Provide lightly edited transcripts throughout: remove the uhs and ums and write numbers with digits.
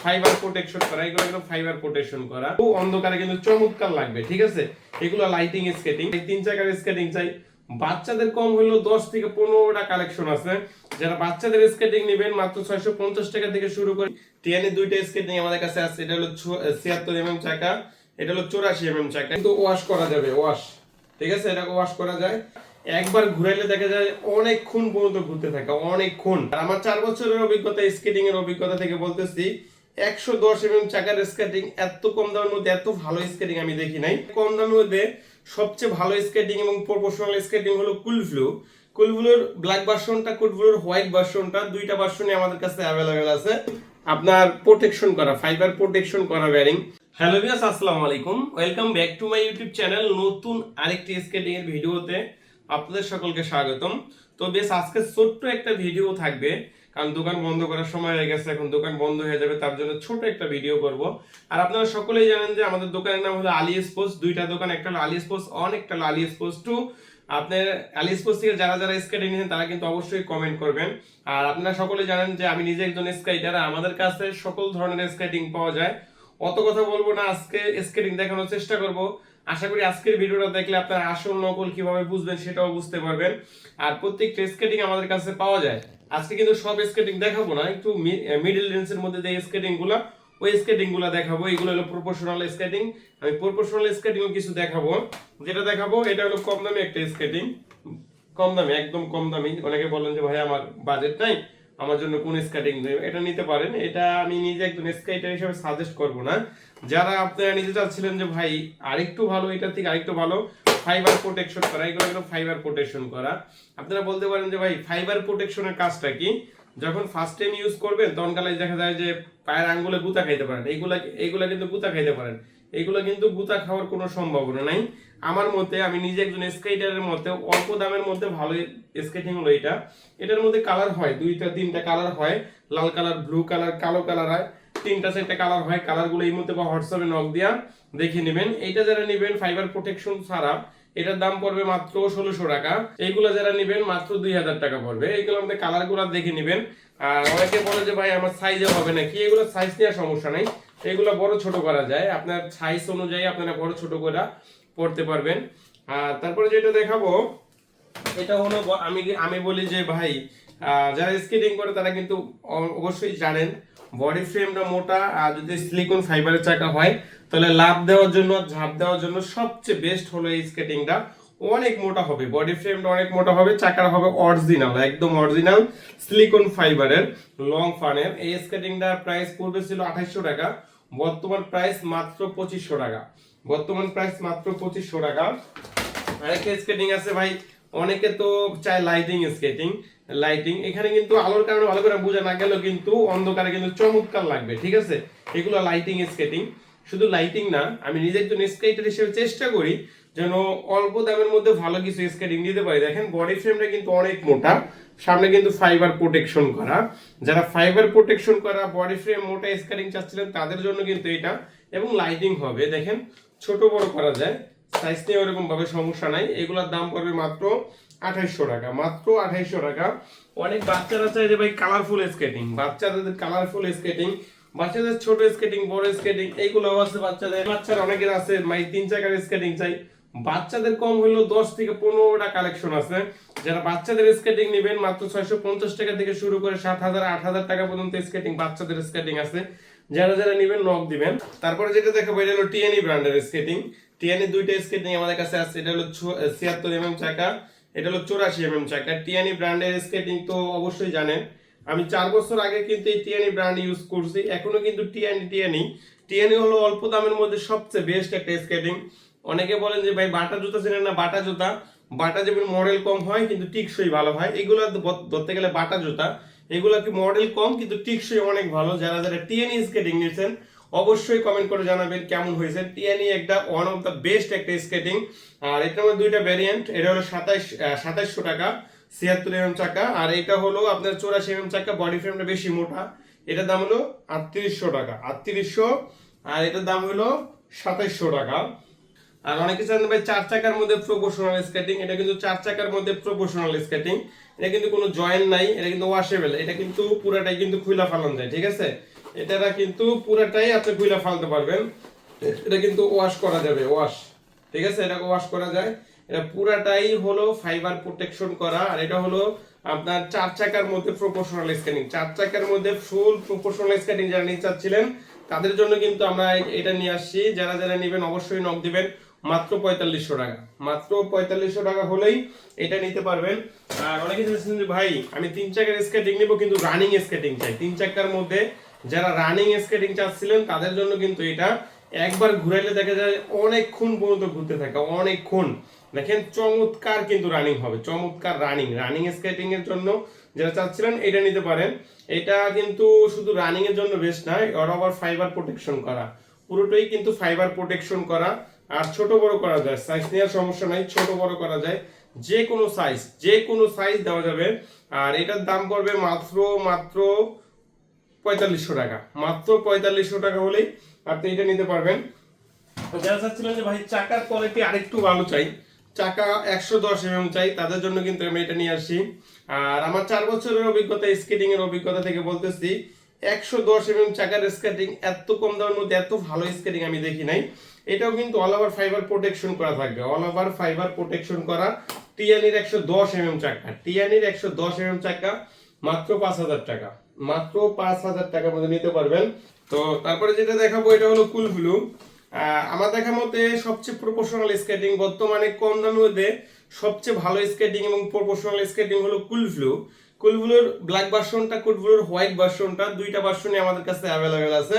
Fibre protection করা, এগুলো কিন্তু ফাইবার প্রোটেকশন করা, অন্ধকারে কিন্তু চমৎকার লাগবে। ঠিক আছে, এগুলো লাইটিং স্কেটিং, 3 চাকার স্কেটিং চাই। বাচ্চাদের কম হলো 10 থেকে 15টা কালেকশন আছে। যারা বাচ্চাদের স্কেটিং নেবেন মাত্র 650 টাকা থেকে শুরু করে। টিএনএ দুইটা স্কেটিং আমাদের কাছে আছে, এটা হলো 76 চাকা, এটা হলো 84 চাকা, কিন্তু ওয়াশ করা যাবে, ওয়াশ। ঠিক আছে, এটা ওয়াশ করা যায়, একবার ঘুরাইলে দেখা যায় অনেকক্ষণ পর্যন্ত ঘুরতে থাকে, অনেকক্ষণ। আর আমার 4 বছরের অভিজ্ঞতা, স্কেটিং এর অভিজ্ঞতা থেকে বলতেছি 110 চাকার স্কেটিং এত কম দামের মধ্যে এত ভালো স্কেটিং আমি দেখি নাই। কম দামের মধ্যে সবচেয়ে ভালো স্কেটিং এবং প্রপোর্শনাল স্কেটিং হলো কুলফ্লু। কুলফ্লুর ব্ল্যাক ভার্সনটা, কুলফ্লুর হোয়াইট ভার্সনটা, দুইটা ভার্সনই আমাদের কাছে অ্যাভেলেবেল আছে। আপনার প্রোটেকশন করা, ফাইবার প্রোটেকশন করা বেয়ারিং। হ্যালো ভিউয়ার্স, আসসালামু আলাইকুম, welcome back to my YouTube channel. নতুন আরেকটি স্কেটিং এর ভিডিওতে আপনাদের সকলকে স্বাগতম। তো বেশ আজকে ছোট্ট একটা ভিডিও থাকবে, কারণ দোকান বন্ধ করার সময় হয়ে গেছে, এখন দোকান বন্ধ হয়ে যাবে, তার জন্য ছোট একটা ভিডিও করব। আর আপনারা সকলেই জানেন যে আমাদের দোকানের নাম হলো আলী স্পোর্টস। দুইটা দোকান, একটা হলো আলী স্পোর্টস 1, একটা হলো আলী স্পোর্টস 2। আপনার আলী স্পোর্টস থেকে যারা যারা স্কেটিং নিয়েছেন তারা কিন্তু অবশ্যই কমেন্ট করবেন। আর আপনারা সকলে জানেন যে আমি নিজে একজন স্কেটার, আমাদের কাছে সকল ধরনের স্কেটিং পাওয়া যায়। অত কথা বলবো না, আজকে স্কেটিং দেখানোর চেষ্টা করব। আশা করি আজকের ভিডিওটা দেখলে আপনারা আসল নকল কিভাবে বুঝবেন সেটাও বুঝতে পারবেন। আর প্রত্যেকটা স্কেটিং আমাদের কাছে পাওয়া যায়। আজকে কিন্তু সব স্কেটিং দেখাবো না, একটু মিডল রেঞ্জের মধ্যে যে স্কেটিং গুলা, ওই স্কেটিং গুলা দেখাবো। এগুলো হলো প্রপোর্শনাল স্কেটিং। আমি প্রপোর্শনাল স্কেটিংও কিছু দেখাবো। যেটা দেখাবো এটা হলো কম দামি একটা স্কেটিং, কম দামি, একদম কম দামি। অনেকে বলেন যে ভাই আমার বাজেট নাই, আমার জন্য কোন স্কেটিং নেবে, এটা নিতে পারেন। এটা আমি নিজে একজন স্কেটার হিসেবে সাজেস্ট করব না। যারা আপনারা নিজে চাচ্ছিলেন যে ভাই আরেকটু ভালো, এটা থেকে আরেকটু ভালো ফাইবার প্রোটেকশন করা, এগুলো কিন্তু ফাইবার প্রোটেকশন করা। আপনারা বলতে পারেন যে ভাই ফাইবার প্রোটেকশনের কাজটা কি? যখন ফার্স্ট টাইম ইউজ করবেন তখন কালে দেখা যায় যে পায়ের আঙ্গুলে গুতা খাইতে পারেন, এইগুলা কিন্তু গুতা খাইতে পারেন। এইগুলো কিন্তু গুতা খাওয়ার কোনো সম্ভাবনা নাই আমার মতে। আমি নিজে একজন স্কেটারের মধ্যে অল্প দামের মধ্যে ভালো স্কেটিং হলো এটা। এটার মধ্যে কালার হয় 2-3টা কালার হয়, লাল কালার, ব্লু কালার, কালো কালার হয়, 3-4টা কালার হয়। কালারগুলো এই মধ্যে বা হোয়াটসঅ্যাপে নক দিয়া দেখে নেবেন। এইটা যারা নেবেন ফাইবার প্রোটেকশন ছাড়া, এটার দাম পড়বে মাত্র 1600 টাকা। এইগুলো যারা নেবেন মাত্র 2000 টাকা পড়বে। এইগুলোর মধ্যে কালারগুলো দেখে নেবেন। আর অনেকে বলে যে ভাই আমার সাইজে হবে নাকি, এগুলো সাইজ নেওয়ার সমস্যা নাই, এগুলো বড় ছোট করা যায়। আপনার সাইজ অনুযায়ী আপনারা বড় ছোট করে পড়তে পারবেন। আর তারপরে যেটা দেখাবো এটা হলো, আমি বলি যে ভাই যারা স্কেটিং করে তারা কিন্তু অবশ্যই জানেন বডি ফ্রেমটা মোটা, আর যদি সিলিকন ফাইবারের চাকা হয় তাহলে লাফ দেওয়ার জন্য, ঝাঁপ দেওয়ার জন্য সবচেয়ে বেস্ট হলো এই স্কেটিংটা। অনেক মোটা হবে, বডি ফ্রেমটা অনেক মোটা হবে, চাকাটা হবে অরিজিনাল, একদম অরিজিনাল সিলিকন ফাইবারের লং ফানের। এই স্কেটিংটার প্রাইস পড়বে ছিল 2800 টাকা, বর্তমান প্রাইস মাত্র 2500 টাকা। বর্তমান প্রাইস মাত্র 2500 টাকা। আরেকটা স্কেটিং আছে ভাই, অনেকে তো চায় লাইটিং স্কেটিং। লাইটিং এখানে কিন্তু আলোর কারণে ভালো করে বোঝা না গেলেও কিন্তু অন্ধকারে কিন্তু চমৎকার লাগবে। ঠিক আছে, এগুলো লাইটিং স্কেটিং। শুধু লাইটিং না, আমি নিজে একজন স্কেটার হিসেবে চেষ্টা করি যেন অল্প দামের মধ্যে ভালো কিছু স্কেটিং দিতে পারি। দেখেন বডি ফ্রেমটা কিন্তু অনেক মোটা, সামনে কিন্তু ফাইবার প্রোটেকশন করা। যারা ফাইবার প্রোটেকশন করা বডি ফ্রেম মোটা স্কেটিং চাচ্ছিলেন তাদের জন্য কিন্তু এটা, এবং লাইটিং হবে। দেখেন ছোট বড় করা যায়, সাইজ নিয়ে ওরকম ভাবে সমস্যা নাই। এগুলোর দাম পড়বে মাত্র 2800 টাকা, মাত্র 2800 টাকা। অনেক বাচ্চারা চায় যে ভাই কালারফুল স্কেটিং, বাচ্চাদের কালারফুল স্কেটিং, বাচ্চাদের ছোট স্কেটিং, বড় স্কেটিং, এইগুলো আছে বাচ্চারা অনেকের আছে 3 চাকার স্কেটিং চাই। বাচ্চাদের কম হলেও 10 থেকে 15টা কালেকশন আছে। যারা বাচ্চাদের স্কেটিং নেবেন মাত্র 650 টাকা থেকে শুরু করে 7000-8000 টাকা পর্যন্ত স্কেটিং, বাচ্চাদের স্কেটিং আছে। যারা যারা নেবেন নক দিবেন। তারপরে যেটা দেখাবো এটা হলো টিএনই ব্র্যান্ডের স্কেটিং। টিএনই দুইটা স্কেটিং আমাদের কাছে আছে, এটা হলো 76 চাকা, এটা হলো 84 চাকা। টিএনই ব্র্যান্ডের স্কেটিং তো অবশ্যই জানেন, আমি 4 বছর আগে কিন্তু এই টিএনই ব্র্যান্ড ইউজ করছি, এখনো কিন্তু টিএনই হলো অল্প দামের মধ্যে সবচেয়ে বেস্ট একটা স্কেটিং। অনেকে বলেন যে ভাই বাটা জুতা চেনেন না, বাটা জুতা, বাটা যেমন মডেল কম হয় কিন্তু টিকসই ভালো হয়, এগুলো ধরতে গেলে বাটা জুতা। এগুলো কি মডেল কম কিন্তু টিকসই অনেক ভালো। যারা যারা টিএনই স্কেটিং নিয়েছেন অবশ্যই কমেন্ট করে জানাবেন কেমন হয়েছে। টিএনই একটা ওয়ান অফ দ্য বেস্ট একটা স্কেটিং। আর এটার মধ্যে দুইটা ভ্যারিয়েন্ট, এটা হলো 2700 টাকা 76 চাকা, আর এটা হলো আপনার 84 চাকা। বডি ফ্রেমটা বেশি মোটা, এটার দাম হলো 3800 টাকা, 3800। আর এটার দাম হলো 2700 টাকা। আর অনেকে চান ভাই 4 চাকার মধ্যে প্রপোর্শনাল স্কেটিং, এটা কিন্তু 4 চাকার মধ্যে প্রপোর্শনাল স্কেটিং। এটা কিন্তু কোনো জয়েন্ট নাই, এটা কিন্তু ওয়াশেবল, এটা কিন্তু পুরাটাই কিন্তু খুলে ফেলানো যায়। ঠিক আছে, এটা কিন্তু পুরাটাই আপনি খুলে ফেলতে পারবেন। এটা কিন্তু ওয়াশ করা যাবে, ওয়াশ, ঠিক আছে, এটা ওয়াশ করা যায়। এটা পুরাটাই হলো ফাইবার প্রোটেকশন করা। আর এটা হলো আপনার 4 চাকার মধ্যে প্রপোর্শনাল স্ক্যানিং, 4 চাকার মধ্যে ফুল প্রপোর্শনাল স্ক্যানিং যারা নিতে চাচ্ছিলেন তাদের জন্য কিন্তু আমরা এটা নিয়ে আসছি। যারা যারা নেবেন অবশ্যই নক দিবেন। মাত্র 4500 টাকা, মাত্র 4500 টাকা হলেই এটা নিতে পারবেন। আর অনেকে বলছেন যে ভাই আমি 3 চাকার স্কেটিং নিব কিন্তু রানিং স্কেটিং চাই। 3 চাকার মধ্যে যারা রানিং স্কেটিং চাচ্ছিলেন তাদের জন্য কিন্তু এটা একবার ঘুরাইলে দেখা যায় অনেকক্ষণ পর্যন্ত ঘুরতে থাকে, অনেকক্ষণ। দেখেন চমৎকার কিন্তু রানিং হবে, চমৎকার রানিং স্কেটিং এর জন্য যারা চাচ্ছিলেন এটা নিতে পারেন। এটা কিন্তু শুধু রানিং এর জন্য বেস্ট না, অল ওভার ফাইবার প্রোটেকশন করা, পুরোটাই কিন্তু ফাইবার প্রোটেকশন করা। আর ছোট বড় করা যায়, সাইজ নেওয়ার সমস্যা নাই, ছোট বড় করা যায়, যে কোনো সাইজ দেওয়া যাবে। আর এটার দাম পড়বে মাত্র 4500 টাকা, মাত্র 4500 টাকা হলেই আপনি এটা নিতে পারবেন। যারা চাচ্ছিলেন যে ভাই চাকার কোয়ালিটি আরেকটু ভালো চাই, চাকা 110 চাই, তাদের জন্য কিন্তু আমি এটা নিয়ে আসি। আর আমার 4 বছরের অভিজ্ঞতা, স্কেটিং এর অভিজ্ঞতা থেকে বলতেছি 110 চাকার স্কেটিং এত কম দামের মধ্যে এত ভালো স্কেটিং আমি দেখি নাই। এটাও কিন্তু অল ওভার ফাইবার প্রোটেকশন করা থাকবে, অল ওভার ফাইবার প্রোটেকশন করা। টিয়ানির 110 চাকা, টিয়ানির 110 চাকা মাত্র 5000 টাকা, মাত্র 5000 টাকার মধ্যে নিতে পারবেন। তো তারপরে যেটা দেখাবো এটা হলো কুলব্লু। আমার দেখা মতে সবচেয়ে প্রপোর্শনাল স্কেটিং বর্তমানে কম দামের মধ্যে সবচেয়ে ভালো স্কেটিং এবং প্রপোর্শনাল স্কেটিং হলো কুলব্লু। কুলব্লুর ব্ল্যাক ভার্সনটা, কুলব্লুর হোয়াইট ভার্সনটা, দুইটা ভার্সনই আমাদের কাছে অ্যাভেলেবেল আছে।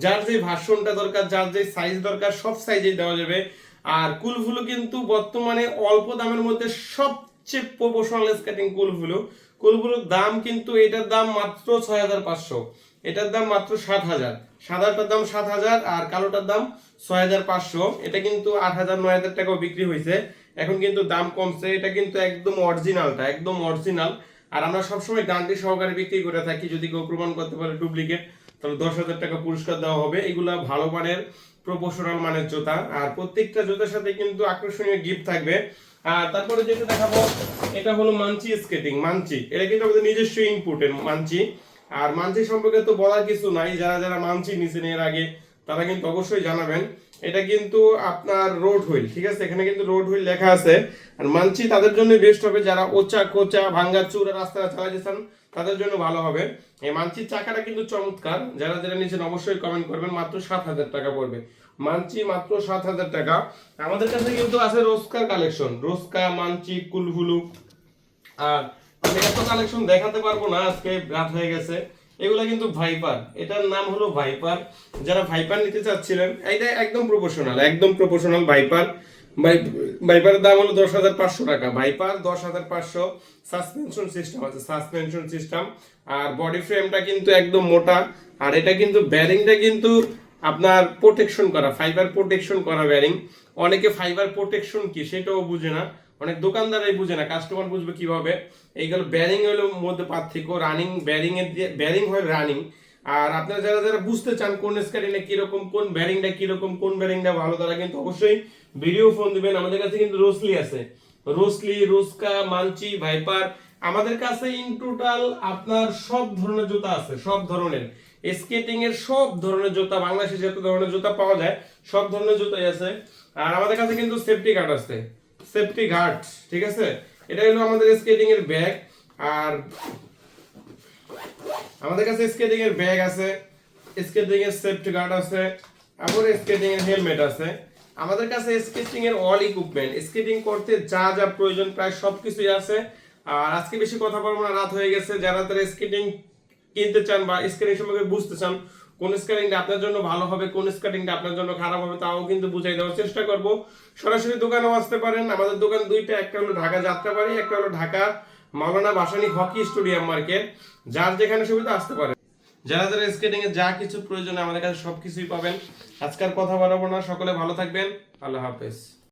যার যে ভার্সনটা দরকার, যার যে সাইজ দরকার সব সাইজেই দেওয়া যাবে। আর কুলব্লু কিন্তু বর্তমানে অল্প দামের মধ্যে সবচেয়ে প্রপোর্শনাল স্কেটিং কুলব্লু। কুলব্লুর দাম কিন্তু এটার দাম মাত্র 6500, এটার দাম মাত্র 7000, সাদাটার দাম 7000 আর কালোটার দাম 6500। এটা কিন্তু 8000 9000 টাকাও বিক্রি হয়েছে, এখন কিন্তু দাম কমছে। এটা কিন্তু একদম অরিজিনালটা, একদম অরিজিনাল। আর আমরা সবসময় গ্যারান্টি সহকারে বিক্রি করে থাকি, যদি কেউ প্রমাণ করতে পারে ডুপ্লিকেট তাহলে 10,000 টাকা পুরস্কার দেওয়া হবে। এগুলা ভালো মানের প্রপোর্শনাল মানের জুতা, আর প্রত্যেকটা জুতার সাথে কিন্তু আকর্ষণীয় গিফট থাকবে। আর তারপরে যেটা দেখাবো এটা হলো মানচি স্কেটিং। মানচি এটা কিন্তু আমাদের নিজস্ব ইনপুটের মানচি। আর মানচি সম্পর্কে তো বলার কিছু নাই, যারা যারা মানচি নিছেন এর আগে তারা কিন্তু অবশ্যই জানাবেন। এটা কিন্তু আপনার রোড হুইল, ঠিক আছে, এখানে কিন্তু রোড হুইল লেখা আছে। আর মানচি তাদের জন্য বেস্ট হবে যারা ওচা কোচা ভাঙ্গা চূড়া রাস্তায় চালাইতেছেন তাদের জন্য ভালো হবে। এই মানচির চাকাটা কিন্তু চমৎকার, যারা যারা নিচ্ছেন অবশ্যই কমেন্ট করবেন। মাত্র 7000 টাকা পড়বে মানচি, মাত্র 7000 টাকা। আমাদের কাছে কিন্তু আছে রোস্কার কালেকশন, রোস্কা, মানচি, কুলব্লু। আর আমি এত কালেকশন দেখাতে পারবো না, আজকে রাত হয়ে গেছে। এগুলা কিন্তু ভাইপার, এটার নাম হলো ভাইপার। যারা ভাইপার নিতে চাচ্ছিলেন এটা একদম প্রপোর্শনাল, একদম প্রপোর্শনাল ভাইপার। ভাইপারের দাম হলো 10,500 টাকা, ভাইপার 10,500। সাসপেনশন সিস্টেম আছে, সাসপেনশন সিস্টেম। আর বডি ফ্রেমটা কিন্তু একদম মোটা। আর এটা কিন্তু ব্যারিংটা কিন্তু আপনার প্রোটেকশন করা, ফাইবার প্রোটেকশন করা ব্যারিং। অনেকে ফাইবার প্রোটেকশন কি সেটাও বুঝে না, অনেক দোকানদারাই বুঝে না, কাস্টমার বুঝবে কিভাবে। এইগুলো ব্যারিং হলো মধ্যে পার্থক্য, রানিং ব্যারিং এর ব্যারিং হয় রানিং। আর আপনারা যারা যারা বুঝতে চান কোন স্কেটিংটা কিরকম, কোন ব্যারিংটা কিরকম, কোন ব্যারিংটা ভালো, তারা কিন্তু অবশ্যই ভিডিও ফোন দিবেন। আমাদের কাছে কিন্তু রোসলি আছে, রোসলি, রোস্কা, মানচি, ভাইপার। আমাদের কাছে ইন টোটাল আপনার সব ধরনের জুতা আছে, সব ধরনের স্কেটিং এর সব ধরনের জুতা, বাংলাদেশে যত ধরনের জুতা পাওয়া যায় সব ধরনের জুতাই আছে। আর আমাদের কাছে কিন্তু সেফটি গার্ড আছে, সেফটি গার্ড, ঠিক আছে। এটা হলো আমাদের স্কেটিং এর ব্যাগ। আর আমাদের কাছে স্কেটিং এর ব্যাগ আছে, স্কেটিং এর সেফটি গার্ড আছে, আবার স্কেটিং এর হেলমেট আছে। আমাদের কাছে স্কেটিং এর অল ইকুইপমেন্ট, স্কেটিং করতে যা যা প্রয়োজন প্রায় সবকিছুই আছে। আর আজকে বেশি কথা বলবো না, রাত হয়ে গেছে। যারা তারা স্কেটিং কিনতে চান বা স্কেটিং সম্পর্কে বুঝতে চান, কোন স্কেটিংটা আপনার জন্য ভালো হবে, কোন স্কেটিংটা আপনার জন্য খারাপ হবে, তাও কিন্তু বুঝাই দেওয়ার চেষ্টা করব। সরাসরি দোকানেও আসতে পারেন, আমাদের দোকান দুইটা, একটা হলো ঢাকা যাত্রাবাড়ি, একটা হলো ঢাকা মাওলানা ভাসানী হকি স্টেডিয়াম মার্কেট। যার যেখানে সুবিধা আসতে পারে। যারা যারা স্কেটিং এর যা কিছু প্রয়োজন আমাদের কাছে সবকিছুই পাবেন। আজকাল কথা বাড়াবো না, সকলে ভালো থাকবেন, আল্লাহ হাফেজ।